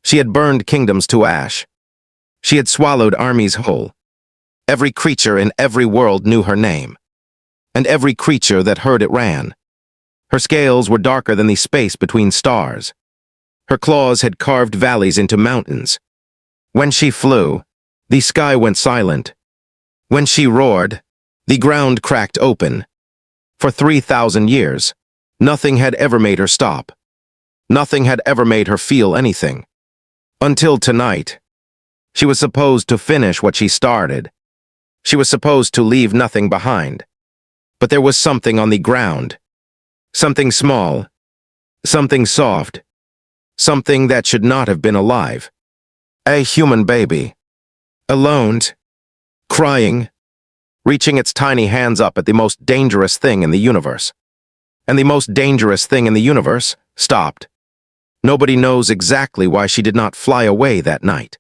She had burned kingdoms to ash. She had swallowed armies whole. Every creature in every world knew her name. And every creature that heard it ran. Her scales were darker than the space between stars. Her claws had carved valleys into mountains. When she flew, the sky went silent. When she roared, the ground cracked open. For 3,000 years, nothing had ever made her stop. Nothing had ever made her feel anything. Until tonight. She was supposed to finish what she started. She was supposed to leave nothing behind. But there was something on the ground. Something small. Something soft. Something that should not have been alive. A human baby. Alone. Crying. Reaching its tiny hands up at the most dangerous thing in the universe. And the most dangerous thing in the universe stopped. Nobody knows exactly why she did not fly away that night.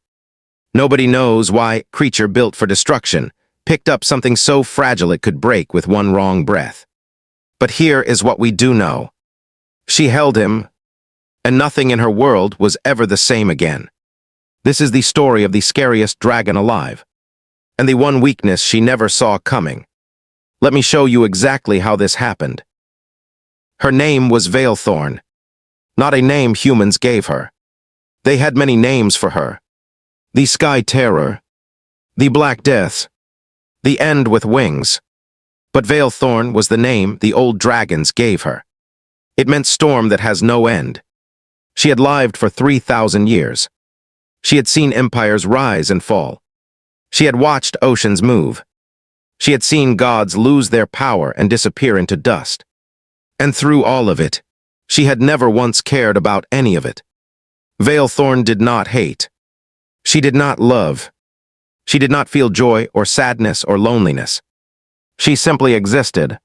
Nobody knows why creature built for destruction picked up something so fragile it could break with one wrong breath. But here is what we do know. She held him, and nothing in her world was ever the same again. This is the story of the scariest dragon alive, and the one weakness she never saw coming. Let me show you exactly how this happened. Her name was Veilthorn, not a name humans gave her. They had many names for her. The Sky Terror, the Black Death, the End with Wings. But Veilthorn was the name the old dragons gave her. It meant storm that has no end. She had lived for 3,000 years. She had seen empires rise and fall. She had watched oceans move. She had seen gods lose their power and disappear into dust. And through all of it, she had never once cared about any of it. Veilthorn did not hate. She did not love. She did not feel joy or sadness or loneliness. She simply existed,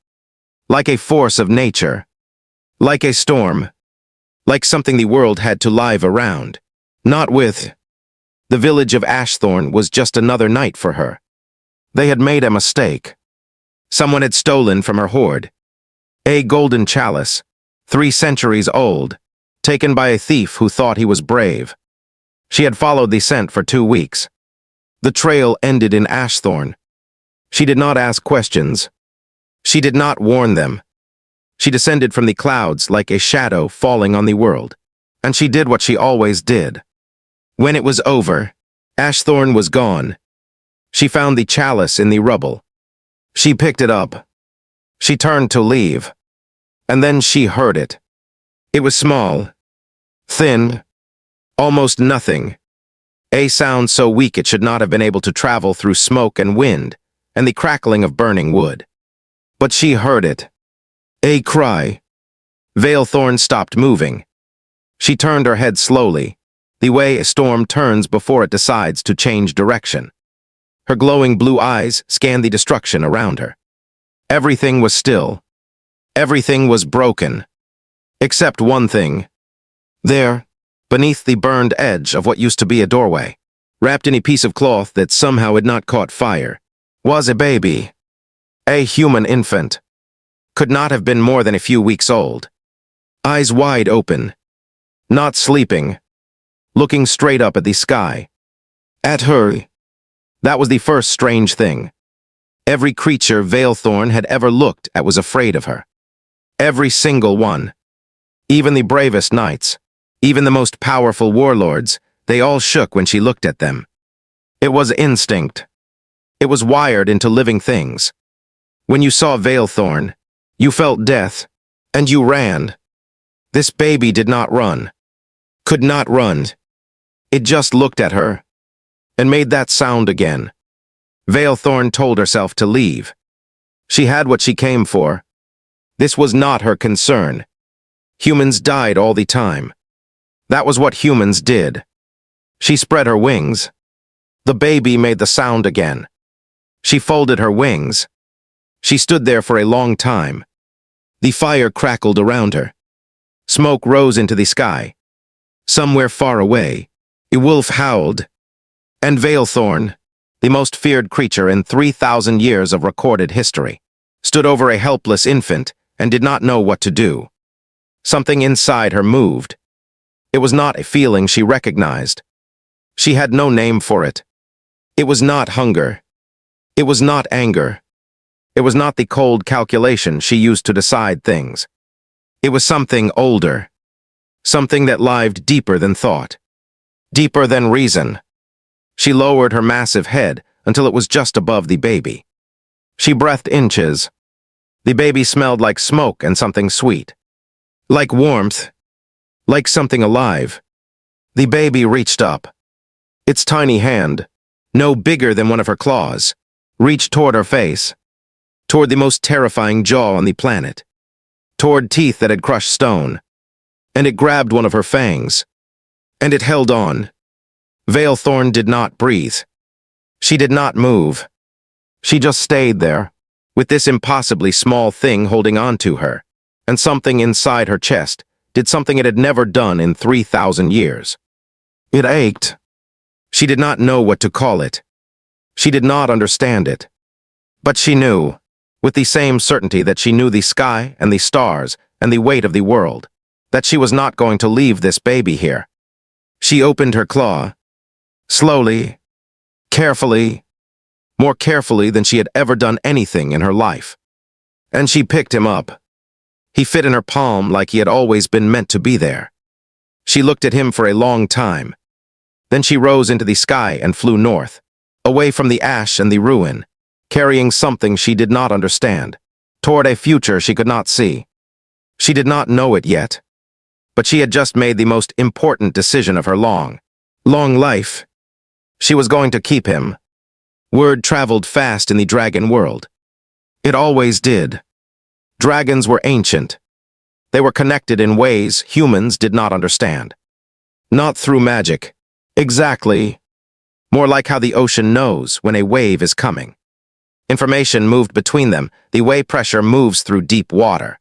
like a force of nature, like a storm, like something the world had to live around, not with. The village of Ashthorn was just another night for her. They had made a mistake. Someone had stolen from her hoard. A golden chalice, 3 centuries old, taken by a thief who thought he was brave. She had followed the scent for 2 weeks. The trail ended in Ashthorn. She did not ask questions. She did not warn them. She descended from the clouds like a shadow falling on the world. And she did what she always did. When it was over, Ashthorn was gone. She found the chalice in the rubble. She picked it up. She turned to leave. And then she heard it. It was small, thin, almost nothing. A sound so weak it should not have been able to travel through smoke and wind and the crackling of burning wood. But she heard it. A cry. Veilthorn stopped moving. She turned her head slowly, the way a storm turns before it decides to change direction. Her glowing blue eyes scanned the destruction around her. Everything was still. Everything was broken. Except one thing. There, beneath the burned edge of what used to be a doorway, wrapped in a piece of cloth that somehow had not caught fire, was a baby. A human infant. Could not have been more than a few weeks old. Eyes wide open. Not sleeping. Looking straight up at the sky. At her. That was the first strange thing. Every creature Veilthorn had ever looked at was afraid of her. Every single one. Even the bravest knights. Even the most powerful warlords, they all shook when she looked at them. It was instinct. It was wired into living things. When you saw Veilthorn, you felt death, and you ran. This baby did not run. Could not run. It just looked at her, and made that sound again. Veilthorn told herself to leave. She had what she came for. This was not her concern. Humans died all the time. That was what humans did. She spread her wings. The baby made the sound again. She folded her wings. She stood there for a long time. The fire crackled around her. Smoke rose into the sky. Somewhere far away, a wolf howled. And Veilthorn, the most feared creature in 3,000 years of recorded history, stood over a helpless infant and did not know what to do. Something inside her moved. It was not a feeling she recognized. She had no name for it. It was not hunger. It was not anger. It was not the cold calculation she used to decide things. It was something older. Something that lived deeper than thought. Deeper than reason. She lowered her massive head until it was just above the baby. She breathed inches. The baby smelled like smoke and something sweet. Like warmth. Like something alive. The baby reached up. Its tiny hand, no bigger than one of her claws, reached toward her face. Toward the most terrifying jaw on the planet. Toward teeth that had crushed stone. And it grabbed one of her fangs. And it held on. Veilthorn did not breathe. She did not move. She just stayed there, with this impossibly small thing holding on to her, and something inside her chest did something it had never done in 3,000 years. It ached. She did not know what to call it. She did not understand it. But she knew, with the same certainty that she knew the sky and the stars and the weight of the world, that she was not going to leave this baby here. She opened her claw, slowly, carefully, more carefully than she had ever done anything in her life. And she picked him up. He fit in her palm like he had always been meant to be there. She looked at him for a long time. Then she rose into the sky and flew north, away from the ash and the ruin, carrying something she did not understand, toward a future she could not see. She did not know it yet, but she had just made the most important decision of her long life. She was going to keep him. Word traveled fast in the dragon world. It always did. Dragons were ancient. They were connected in ways humans did not understand. Not through magic. Exactly. More like how the ocean knows when a wave is coming. Information moved between them, the way pressure moves through deep water.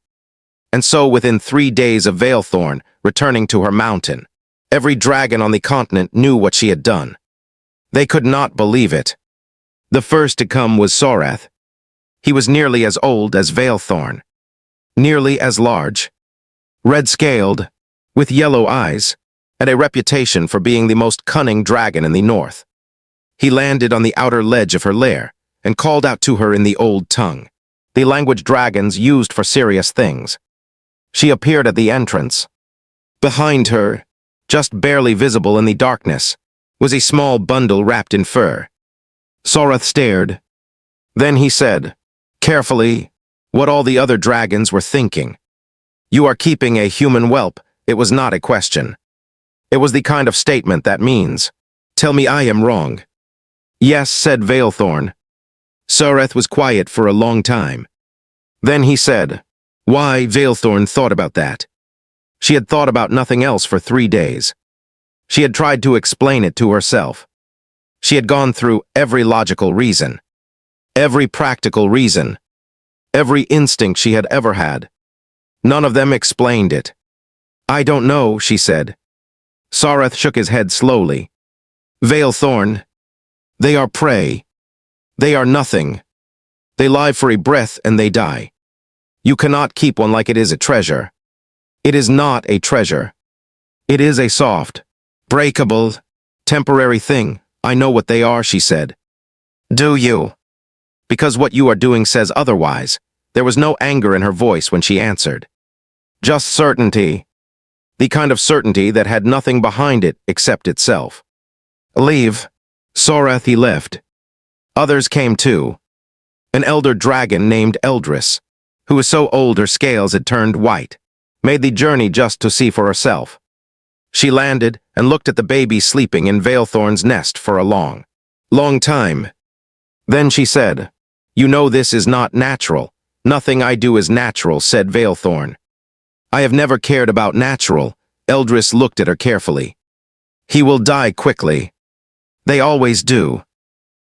And so within 3 days of Veilthorn returning to her mountain, every dragon on the continent knew what she had done. They could not believe it. The first to come was Sorath. He was nearly as old as Veilthorn. Nearly as large. Red-scaled, with yellow eyes, and a reputation for being the most cunning dragon in the north. He landed on the outer ledge of her lair and called out to her in the old tongue, the language dragons used for serious things. She appeared at the entrance. Behind her, just barely visible in the darkness, was a small bundle wrapped in fur. Sorath stared. Then he said, carefully, what all the other dragons were thinking. You are keeping a human whelp. It was not a question. It was the kind of statement that means, tell me I am wrong. Yes, said Veilthorn. Sorath was quiet for a long time. Then he said, why? Veilthorn thought about that. She had thought about nothing else for 3 days. She had tried to explain it to herself. She had gone through every logical reason, every practical reason, every instinct she had ever had. None of them explained it. I don't know, she said. Sorath shook his head slowly. Veilthorn, they are prey. They are nothing. They live for a breath and they die. You cannot keep one like it is a treasure. It is not a treasure. It is a soft, breakable, temporary thing. I know what they are, she said. Do you? Because what you are doing says otherwise. There was no anger in her voice when she answered. Just certainty. The kind of certainty that had nothing behind it except itself. Leave. Sorath he left. Others came too. An elder dragon named Eldris, who was so old her scales had turned white, made the journey just to see for herself. She landed and looked at the baby sleeping in Veilthorn's nest for a long time. Then she said, you know this is not natural. Nothing I do is natural, said Veilthorn. I have never cared about natural. Eldris looked at her carefully. He will die quickly. They always do.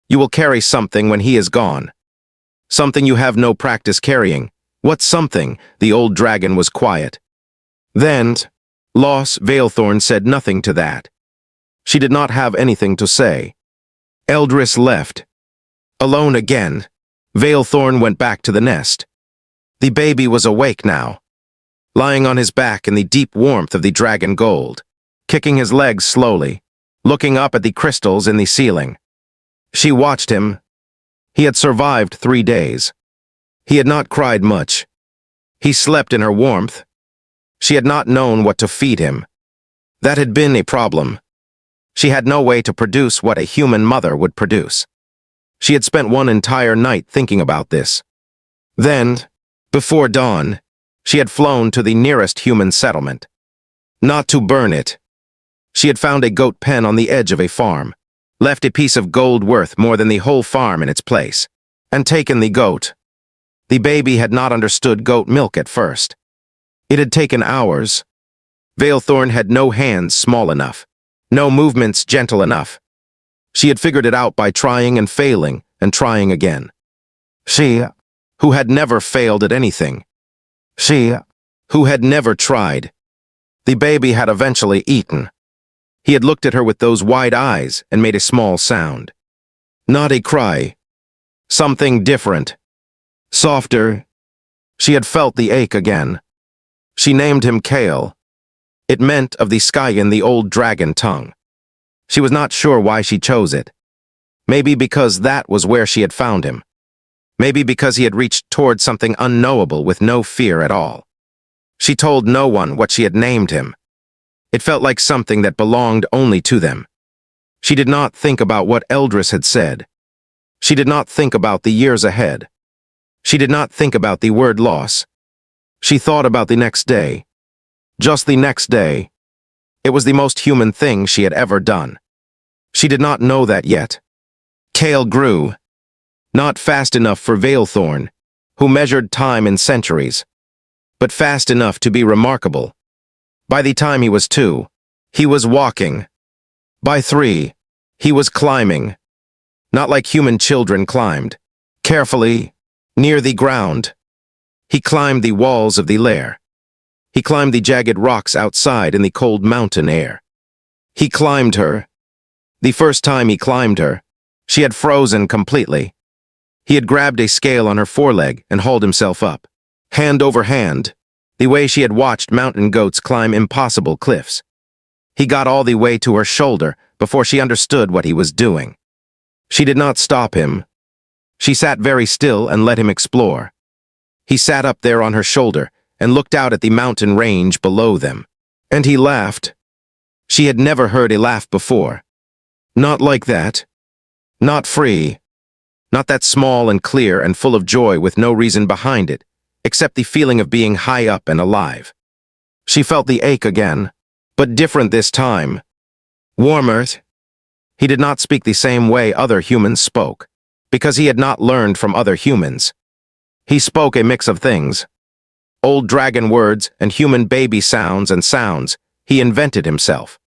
You will carry something when he is gone. Something you have no practice carrying. What something? The old dragon was quiet. Then, Veilthorn said nothing to that. She did not have anything to say. Eldris left. Alone again, Veilthorn went back to the nest. The baby was awake now, lying on his back in the deep warmth of the dragon gold. kicking his legs slowly, looking up at the crystals in the ceiling. She watched him. He had survived 3 days. He had not cried much. He slept in her warmth. She had not known what to feed him. That had been a problem. She had no way to produce what a human mother would produce. She had spent one entire night thinking about this. Then, before dawn, she had flown to the nearest human settlement. Not to burn it. She had found a goat pen on the edge of a farm, left a piece of gold worth more than the whole farm in its place, and taken the goat. The baby had not understood goat milk at first. It had taken hours. Veilthorn had no hands small enough, no movements gentle enough. She had figured it out by trying and failing and trying again. She, who had never failed at anything. She, who had never tried. The baby had eventually eaten. He had looked at her with those wide eyes and made a small sound. Not a cry. Something different. Softer. She had felt the ache again. She named him Kale. It meant of the sky in the old dragon tongue. She was not sure why she chose it. Maybe because that was where she had found him. Maybe because he had reached toward something unknowable with no fear at all. She told no one what she had named him. It felt like something that belonged only to them. She did not think about what Eldris had said. She did not think about the years ahead. She did not think about the word loss. She thought about the next day. Just the next day. It was the most human thing she had ever done. She did not know that yet. Kale grew. Not fast enough for Veilthorn, who measured time in centuries, but fast enough to be remarkable. By the time he was 2, he was walking. By 3, he was climbing. Not like human children climbed. Carefully, near the ground. He climbed the walls of the lair. He climbed the jagged rocks outside in the cold mountain air. He climbed her. The first time he climbed her, she had frozen completely. He had grabbed a scale on her foreleg and hauled himself up, hand over hand, the way she had watched mountain goats climb impossible cliffs. He got all the way to her shoulder before she understood what he was doing. She did not stop him. She sat very still and let him explore. He sat up there on her shoulder and looked out at the mountain range below them. And he laughed. She had never heard a laugh before. Not like that. Not free. Not that small and clear and full of joy with no reason behind it, except the feeling of being high up and alive. She felt the ache again, but different this time. Warmer. He did not speak the same way other humans spoke, because he had not learned from other humans. He spoke a mix of things. Old dragon words and human baby sounds and sounds he invented himself.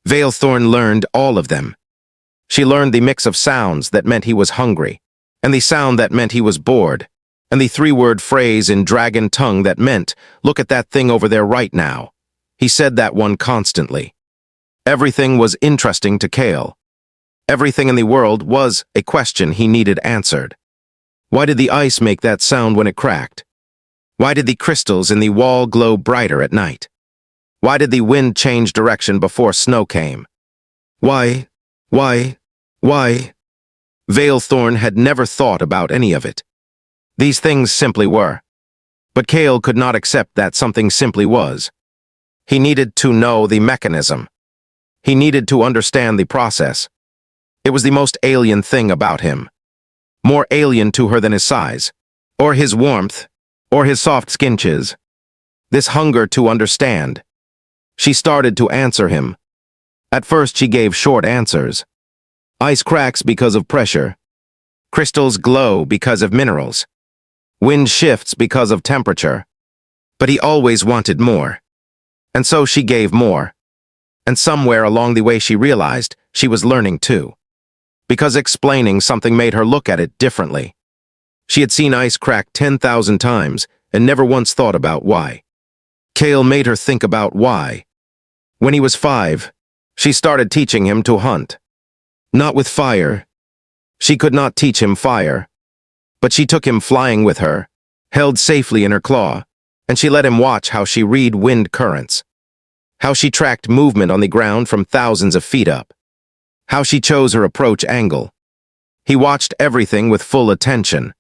Veilthorn learned all of them. She learned the mix of sounds that meant he was hungry, and the sound that meant he was bored, and the 3-word phrase in dragon tongue that meant, look at that thing over there right now. He said that one constantly. Everything was interesting to Kale. Everything in the world was a question he needed answered. Why did the ice make that sound when it cracked? Why did the crystals in the wall glow brighter at night? Why did the wind change direction before snow came? Why? Veilthorn had never thought about any of it. These things simply were. But Kale could not accept that something simply was. He needed to know the mechanism. He needed to understand the process. It was the most alien thing about him. More alien to her than his size, or his warmth, or his soft skinches. This hunger to understand. She started to answer him. At first she gave short answers. Ice cracks because of pressure. Crystals glow because of minerals. Wind shifts because of temperature. But he always wanted more. And so she gave more. And somewhere along the way she realized she was learning too. Because explaining something made her look at it differently. She had seen ice crack 10,000 times and never once thought about why. Kale made her think about why. When he was 5, she started teaching him to hunt. Not with fire. She could not teach him fire. But she took him flying with her, held safely in her claw, and she let him watch how she read wind currents. how she tracked movement on the ground from thousands of feet up, how she chose her approach angle. He watched everything with full attention.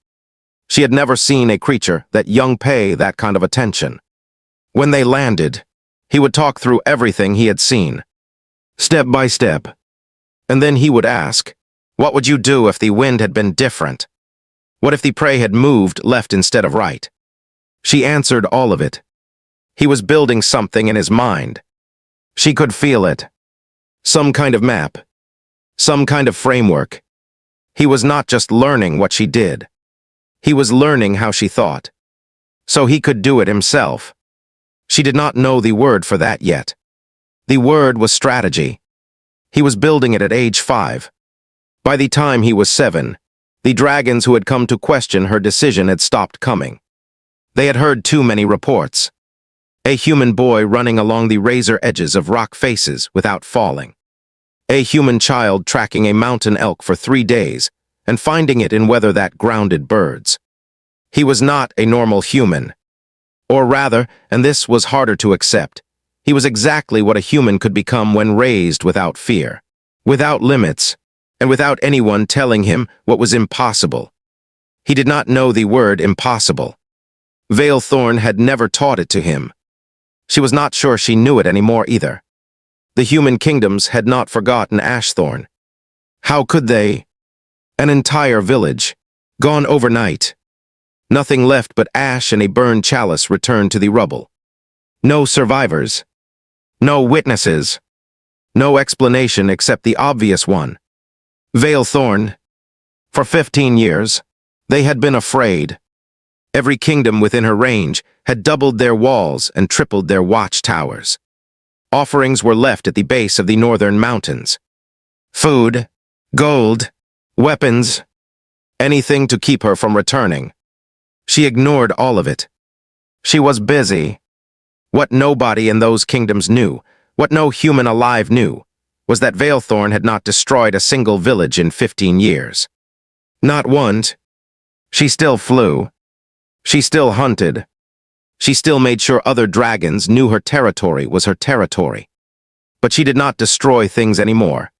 She had never seen a creature that young pay that kind of attention. When they landed, he would talk through everything he had seen, step by step. And then he would ask, what would you do if the wind had been different? What if the prey had moved left instead of right? She answered all of it. He was building something in his mind. She could feel it. Some kind of map. Some kind of framework. He was not just learning what she did. He was learning how she thought. So he could do it himself. She did not know the word for that yet. The word was strategy. He was building it at age 5. By the time he was 7, the dragons who had come to question her decision had stopped coming. They had heard too many reports. A human boy running along the razor edges of rock faces without falling. A human child tracking a mountain elk for 3 days and finding it in weather that grounded birds. He was not a normal human. Or rather, and this was harder to accept, he was exactly what a human could become when raised without fear, without limits, and without anyone telling him what was impossible. He did not know the word impossible. Vale Thorn had never taught it to him. She was not sure she knew it anymore either. The human kingdoms had not forgotten Ashthorn. How could they? An entire village, gone overnight. Nothing left but ash and a burned chalice returned to the rubble. No survivors. No witnesses. No explanation except the obvious one. Vale Thorn. For 15 years, they had been afraid. Every kingdom within her range had doubled their walls and tripled their watchtowers. Offerings were left at the base of the northern mountains. Food, gold, weapons, anything to keep her from returning. She ignored all of it. She was busy. What nobody in those kingdoms knew, what no human alive knew, was that Vale Thorn had not destroyed a single village in 15 years. Not once. She still flew. She still hunted. She still made sure other dragons knew her territory was her territory. But she did not destroy things anymore.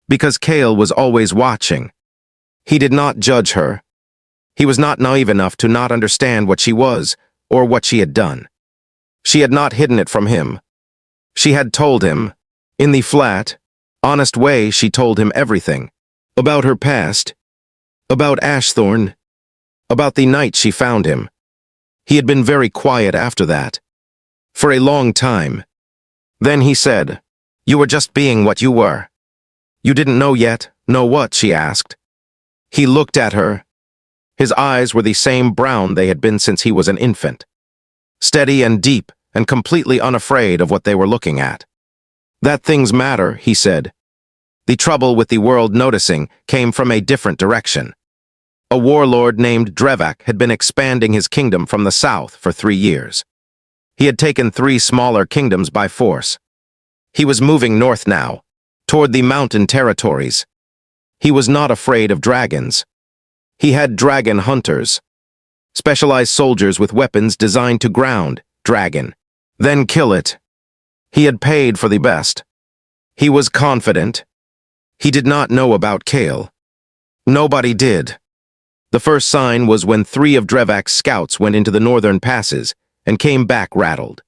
Because Kale was always watching. He did not judge her. He was not naive enough to not understand what she was or what she had done. She had not hidden it from him. She had told him. In the flat, honest way, she told him everything. About her past. About Ashthorn. About the night she found him. He had been very quiet after that. For a long time. Then he said, "You were just being what you were." "You didn't know yet, know what?" she asked. He looked at her. His eyes were the same brown they had been since he was an infant. Steady and deep and completely unafraid of what they were looking at. "That things matter," he said. The trouble with the world noticing came from a different direction. A warlord named Drevak had been expanding his kingdom from the south for 3 years. He had taken 3 smaller kingdoms by force. He was moving north now, toward the mountain territories. He was not afraid of dragons. He had dragon hunters, specialized soldiers with weapons designed to ground dragon, then kill it. He had paid for the best. He was confident. He did not know about Kale. Nobody did. The first sign was when 3 of Drevak's scouts went into the northern passes and came back rattled.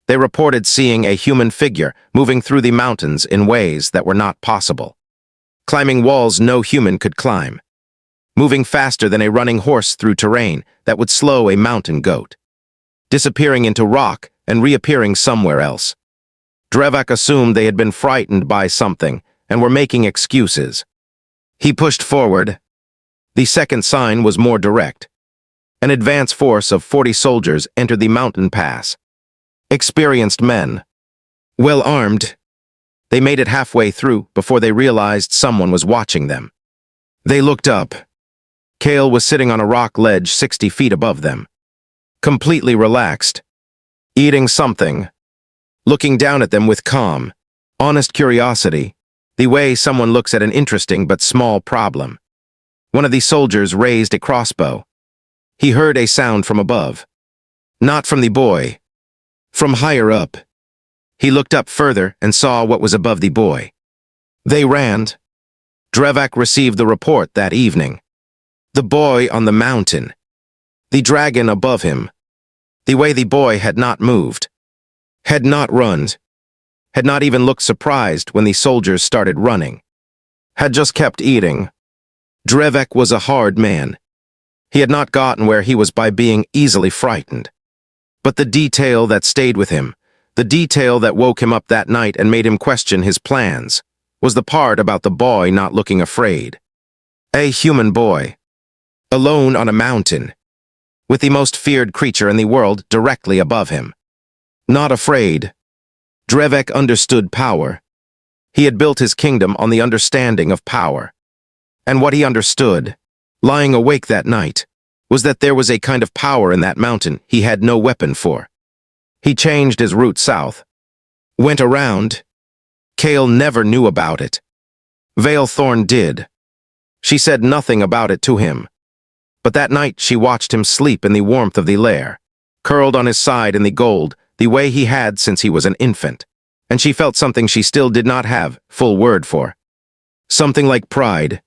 They reported seeing a human figure moving through the mountains in ways that were not possible. Climbing walls no human could climb. Moving faster than a running horse through terrain that would slow a mountain goat. Disappearing into rock and reappearing somewhere else. Drevak assumed they had been frightened by something and were making excuses. He pushed forward. The second sign was more direct. An advance force of 40 soldiers entered the mountain pass. Experienced men. Well armed. They made it halfway through before they realized someone was watching them. They looked up. Kale was sitting on a rock ledge 60 feet above them. Completely relaxed. Eating something. Looking down at them with calm, honest curiosity, the way someone looks at an interesting but small problem. One of the soldiers raised a crossbow. He heard a sound from above. Not from the boy. From higher up. He looked up further and saw what was above the boy. They ran. Drevak received the report that evening. The boy on the mountain. The dragon above him. The way the boy had not moved. Had not run. Had not even looked surprised when the soldiers started running. Had just kept eating. Drevak was a hard man. He had not gotten where he was by being easily frightened. But the detail that stayed with him, the detail that woke him up that night and made him question his plans, was the part about the boy not looking afraid. A human boy. Alone on a mountain. With the most feared creature in the world directly above him. Not afraid. Drevak understood power. He had built his kingdom on the understanding of power. And what he understood, lying awake that night, was that there was a kind of power in that mountain he had no weapon for. He changed his route south. Went around. Kale never knew about it. Veilthorn did. She said nothing about it to him. But that night she watched him sleep in the warmth of the lair, curled on his side in the gold, the way he had since he was an infant. And she felt something she still did not have full word for. Something like pride.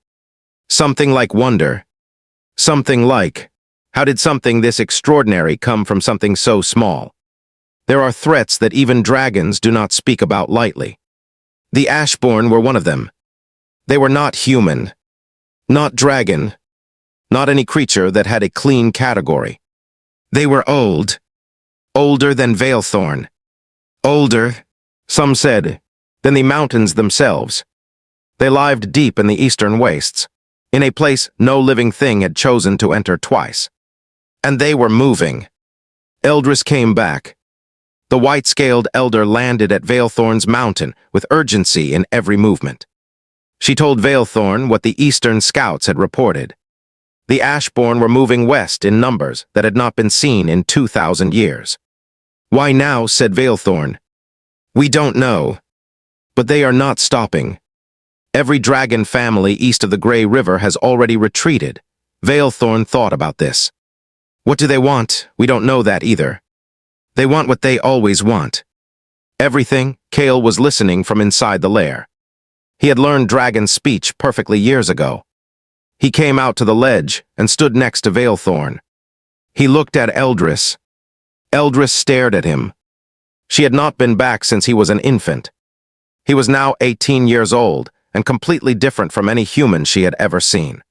Something like wonder. Something like, how did something this extraordinary come from something so small? There are threats that even dragons do not speak about lightly. The Ashborn were one of them. They were not human. Not dragon. Not any creature that had a clean category. They were old. Older than Veilthorn. Older, some said, than the mountains themselves. They lived deep in the eastern wastes, in a place no living thing had chosen to enter twice. And they were moving. Eldris came back. The white-scaled elder landed at Veilthorn's mountain with urgency in every movement. She told Veilthorn what the eastern scouts had reported. The Ashborn were moving west in numbers that had not been seen in 2,000 years. Why now, said Veilthorn. We don't know. But they are not stopping. Every dragon family east of the Grey River has already retreated. Veilthorn thought about this. What do they want? We don't know that either. They want what they always want. Everything. Kale was listening from inside the lair. He had learned dragon speech perfectly years ago. He came out to the ledge and stood next to Veilthorn. He looked at Eldris. Eldris stared at him. She had not been back since he was an infant. He was now 18 years old and completely different from any human she had ever seen.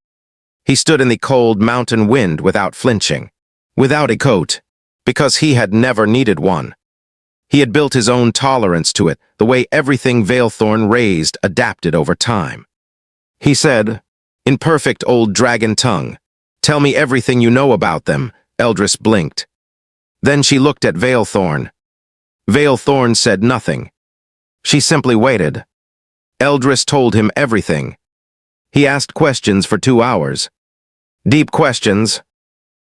He stood in the cold mountain wind without flinching, without a coat, because he had never needed one. He had built his own tolerance to it, the way everything Veilthorn raised adapted over time. He said, in perfect old dragon tongue, tell me everything you know about them. Eldris blinked. Then she looked at Veilthorn. Veilthorn said nothing. She simply waited. Eldris told him everything. He asked questions for 2 hours. Deep questions.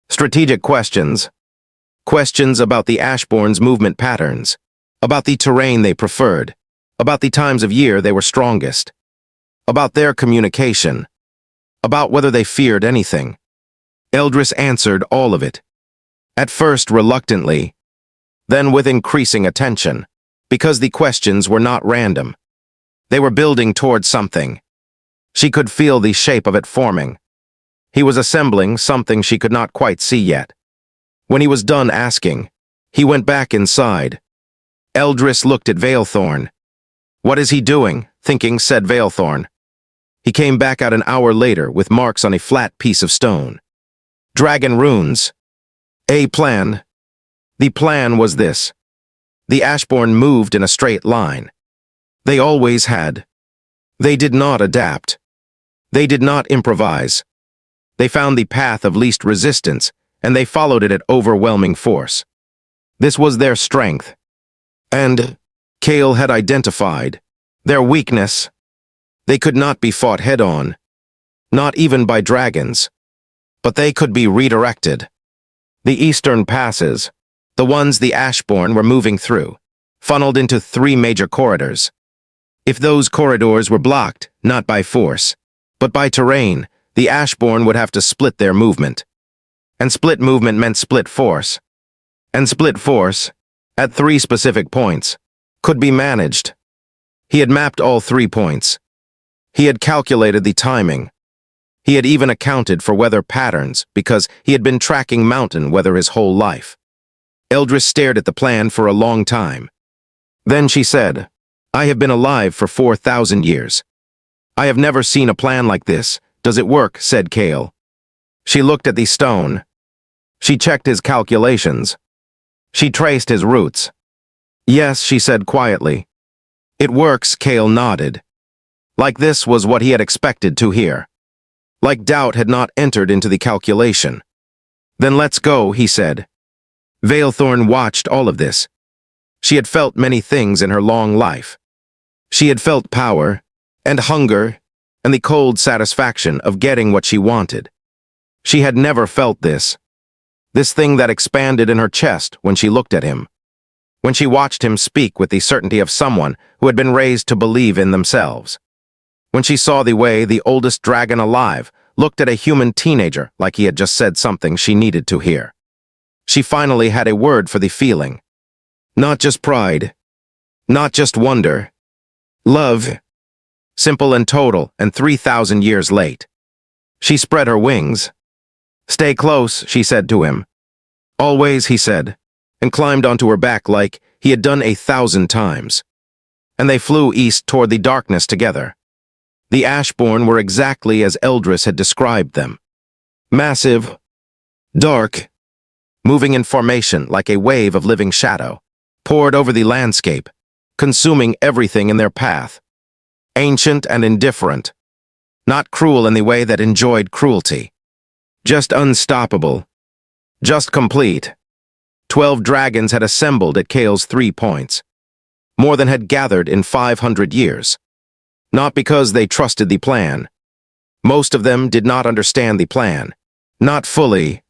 Strategic questions. Questions about the Ashborn's movement patterns. About the terrain they preferred. About the times of year they were strongest. About their communication. About whether they feared anything. Eldris answered all of it. At first reluctantly, then with increasing attention, because the questions were not random. They were building towards something. She could feel the shape of it forming. He was assembling something she could not quite see yet. When he was done asking, he went back inside. Eldris looked at Veilthorn. What is he doing? Thinking, said Veilthorn. He came back out an hour later with marks on a flat piece of stone. Dragon runes. A plan. The plan was this. The Ashborn moved in a straight line. They always had. They did not adapt. They did not improvise. They found the path of least resistance, and they followed it at overwhelming force. This was their strength. And Kale had identified their weakness. They could not be fought head-on, not even by dragons, but they could be redirected. The eastern passes, the ones the Ashborn were moving through, funneled into 3 major corridors. If those corridors were blocked, not by force, but by terrain, the Ashborn would have to split their movement. And split movement meant split force. And split force, at 3 specific points, Could be managed. He had mapped all 3 points. He had calculated the timing. He had even accounted for weather patterns because he had been tracking mountain weather his whole life. Eldris stared at the plan for a long time. Then she said, "I have been alive for 4,000 years. I have never seen a plan like this. Does it work?" said Kale. She looked at the stone. She checked his calculations. She traced his roots. "Yes," she said quietly. "It works," Kale nodded. Like this was what he had expected to hear. Like doubt had not entered into the calculation. "Then let's go," he said. Veilthorn watched all of this. She had felt many things in her long life. She had felt power, and hunger, and the cold satisfaction of getting what she wanted. She had never felt this thing that expanded in her chest when she looked at him, when she watched him speak with the certainty of someone who had been raised to believe in themselves, when she saw the way the oldest dragon alive looked at a human teenager like he had just said something she needed to hear. She finally had a word for the feeling. Not just pride, not just wonder. Love. Simple and total, and 3,000 years late. She spread her wings. "Stay close," she said to him. "Always," he said, and climbed onto her back like he had done 1,000 times. And they flew east toward the darkness together. The Ashborn were exactly as Eldris had described them. Massive, dark, moving in formation like a wave of living shadow, poured over the landscape, consuming everything in their path. Ancient and indifferent, not cruel in the way that enjoyed cruelty. Just unstoppable, just complete. 12 dragons had assembled at Kale's 3 points, more than had gathered in 500 years. Not because they trusted the plan. Most of them did not understand the plan. Not fully.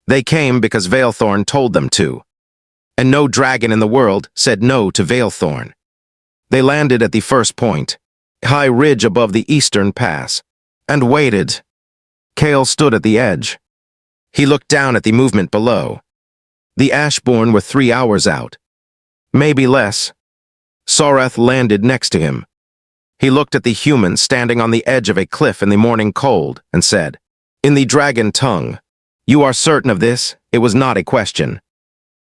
They came because Veilthorn told them to. And no dragon in the world said no to Veilthorn. They landed at the first point, high ridge above the eastern pass, and waited. Kale stood at the edge. He looked down at the movement below. The Ashborn were 3 hours out. Maybe less. Sorath landed next to him. He looked at the human standing on the edge of a cliff in the morning cold and said, in the dragon tongue, "You are certain of this?" It was not a question.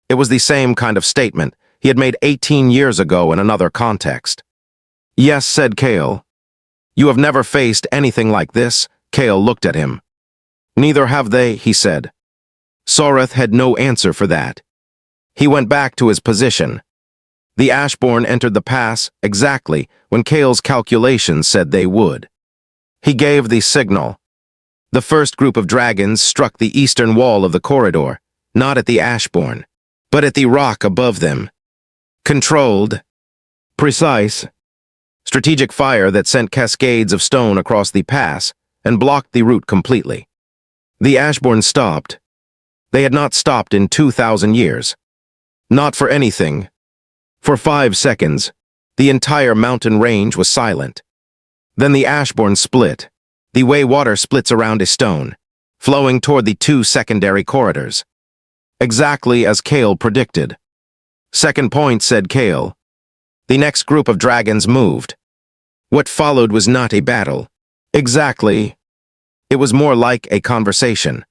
It was the same kind of statement he had made 18 years ago in another context. "Yes," said Kale. "You have never faced anything like this?" Kale looked at him. "Neither have they," he said. Sorath had no answer for that. He went back to his position. The Ashborn entered the pass exactly when Kale's calculations said they would. He gave the signal. The first group of dragons struck the eastern wall of the corridor, not at the Ashborn, but at the rock above them. Controlled, precise, strategic fire that sent cascades of stone across the pass and blocked the route completely. The Ashborn stopped. They had not stopped in 2,000 years. Not for anything. For 5 seconds, the entire mountain range was silent. Then the Ashborn split, the way water splits around a stone, flowing toward the 2 secondary corridors. Exactly as Kale predicted. "Second point," said Kale. The next group of dragons moved. What followed was not a battle. Exactly. It was more like a conversation.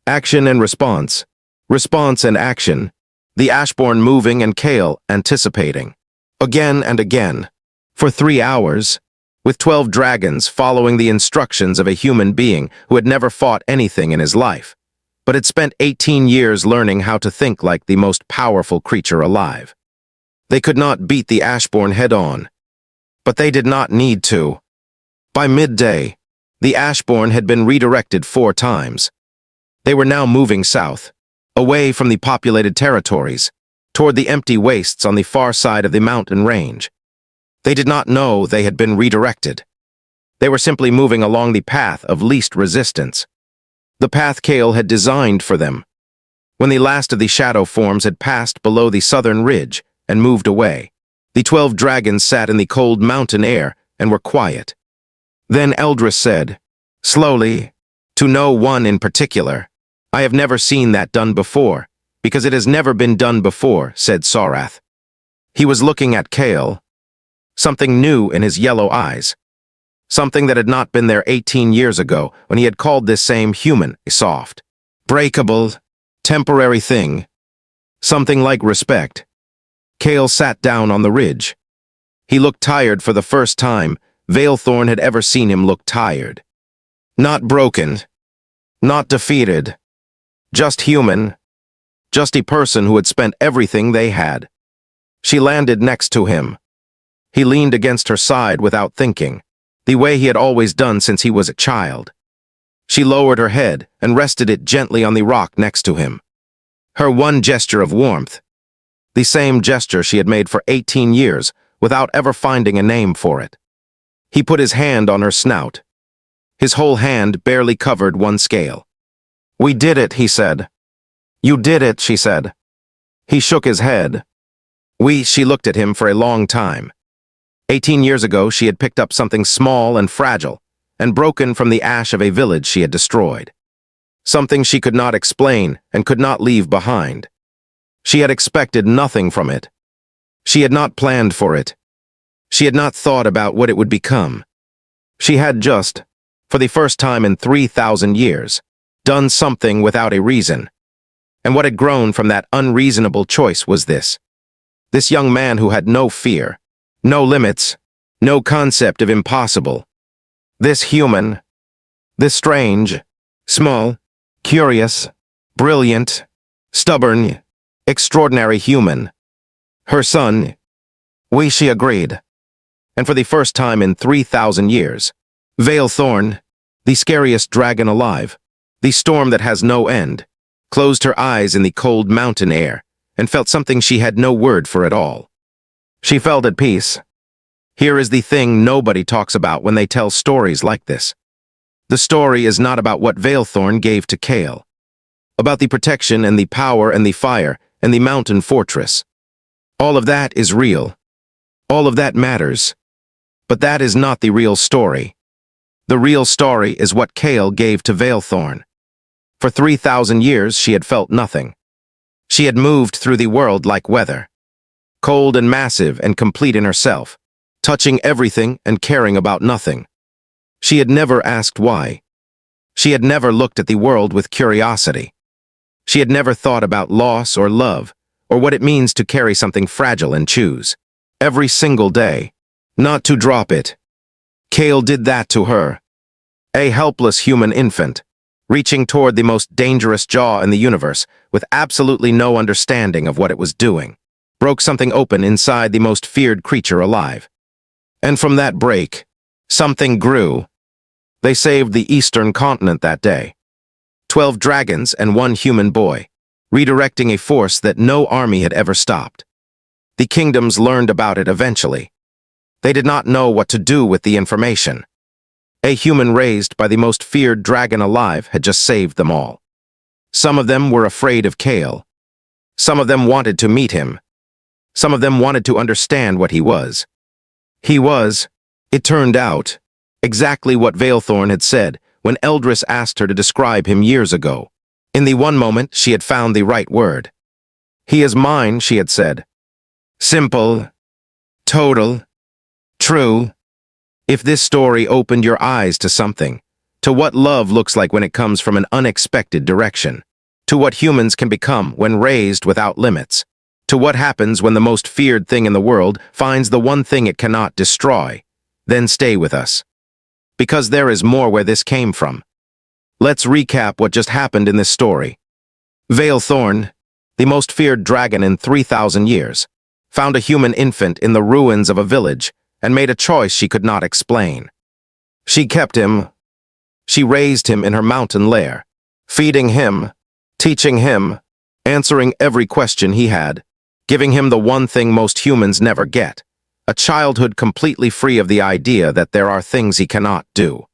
Action and response. Response and action. The Ashborn moving and Kale anticipating. Again and again. For 3 hours. With 12 dragons following the instructions of a human being who had never fought anything in his life, but had spent 18 years learning how to think like the most powerful creature alive. They could not beat the Ashborn head-on. But they did not need to. By midday, the Ashborn had been redirected 4 times. They were now moving south, away from the populated territories, toward the empty wastes on the far side of the mountain range. They did not know they had been redirected. They were simply moving along the path of least resistance. The path Kale had designed for them. When the last of the shadow forms had passed below the southern ridge and moved away, the 12 dragons sat in the cold mountain air and were quiet. Then Eldris said, slowly, to no one in particular, "I have never seen that done before, because it has never been done before," said Sorath. He was looking at Kale, something new in his yellow eyes, something that had not been there 18 years ago when he had called this same human a soft, breakable, temporary thing, something like respect. Kale sat down on the ridge. He looked tired for the first time Veilthorn had ever seen him look tired. Not broken, not defeated, just human, just a person who had spent everything they had. She landed next to him. He leaned against her side without thinking, the way he had always done since he was a child. She lowered her head and rested it gently on the rock next to him. Her one gesture of warmth, the same gesture she had made for 18 years without ever finding a name for it. He put his hand on her snout. His whole hand barely covered one scale. "We did it," he said. "You did it," she said. He shook his head. She looked at him for a long time. 18 years ago, she had picked up something small and fragile and broken from the ash of a village she had destroyed. Something she could not explain and could not leave behind. She had expected nothing from it. She had not planned for it. She had not thought about what it would become. She had just, for the first time in 3,000 years, done something without a reason. And what had grown from that unreasonable choice was this. This young man who had no fear, no limits, no concept of impossible. This human, this strange, small, curious, brilliant, stubborn, extraordinary human. Her son. She agreed. And for the first time in 3,000 years, Veilthorn, the scariest dragon alive, the storm that has no end, closed her eyes in the cold mountain air and felt something she had no word for at all. She felt at peace. Here is the thing nobody talks about when they tell stories like this. The story is not about what Veilthorn gave to Kale, about the protection and the power and the fire and the mountain fortress. All of that is real. All of that matters. But that is not the real story. The real story is what Kale gave to Veilthorn. For 3,000 years, she had felt nothing. She had moved through the world like weather, cold and massive and complete in herself, touching everything and caring about nothing. She had never asked why. She had never looked at the world with curiosity. She had never thought about loss or love, or what it means to carry something fragile and choose, every single day, not to drop it. Kale did that to her. A helpless human infant, reaching toward the most dangerous jaw in the universe with absolutely no understanding of what it was doing, broke something open inside the most feared creature alive. And from that break, something grew. They saved the eastern continent that day. 12 dragons and one human boy, redirecting a force that no army had ever stopped. The kingdoms learned about it eventually. They did not know what to do with the information. A human raised by the most feared dragon alive had just saved them all. Some of them were afraid of Kale. Some of them wanted to meet him. Some of them wanted to understand what he was. He was, it turned out, exactly what Veilthorn had said when Eldris asked her to describe him years ago. In the one moment, she had found the right word. He is mine, she had said. Simple, total, true. If this story opened your eyes to something, to what love looks like when it comes from an unexpected direction, to what humans can become when raised without limits, to what happens when the most feared thing in the world finds the one thing it cannot destroy, then stay with us. Because there is more where this came from. Let's recap what just happened in this story. Veilthorn, the most feared dragon in 3,000 years, found a human infant in the ruins of a village and made a choice she could not explain. She kept him. She raised him in her mountain lair, feeding him, teaching him, answering every question he had, giving him the one thing most humans never get, a childhood completely free of the idea that there are things he cannot do.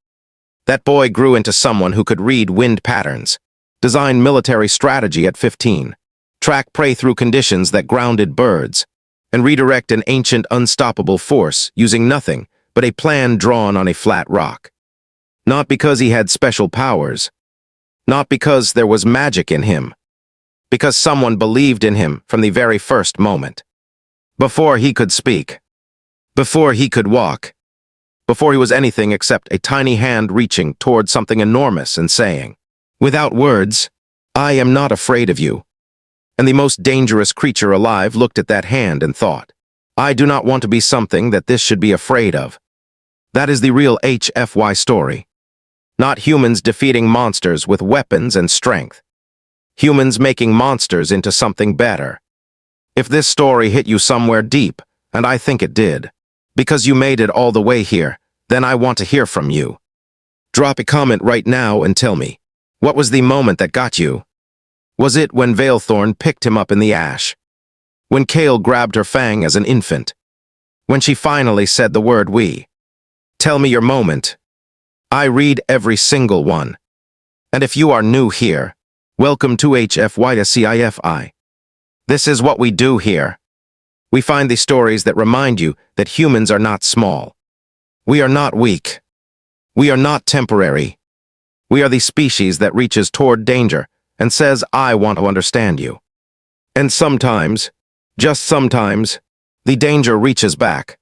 That boy grew into someone who could read wind patterns, design military strategy at 15, track prey through conditions that grounded birds, and redirect an ancient unstoppable force using nothing but a plan drawn on a flat rock. Not because he had special powers, not because there was magic in him, because someone believed in him from the very first moment. Before he could speak. Before he could walk. Before he was anything except a tiny hand reaching toward something enormous and saying, without words, I am not afraid of you. And the most dangerous creature alive looked at that hand and thought, I do not want to be something that this should be afraid of. That is the real HFY story. Not humans defeating monsters with weapons and strength. Humans making monsters into something better. If this story hit you somewhere deep, and I think it did, because you made it all the way here, then I want to hear from you. Drop a comment right now and tell me, what was the moment that got you? Was it when Veilthorn picked him up in the ash? When Kale grabbed her fang as an infant? When she finally said the word we? Tell me your moment. I read every single one. And if you are new here, welcome to HFY. This is what we do here. We find the stories that remind you that humans are not small. We are not weak. We are not temporary. We are the species that reaches toward danger and says, I want to understand you. And sometimes, just sometimes, the danger reaches back.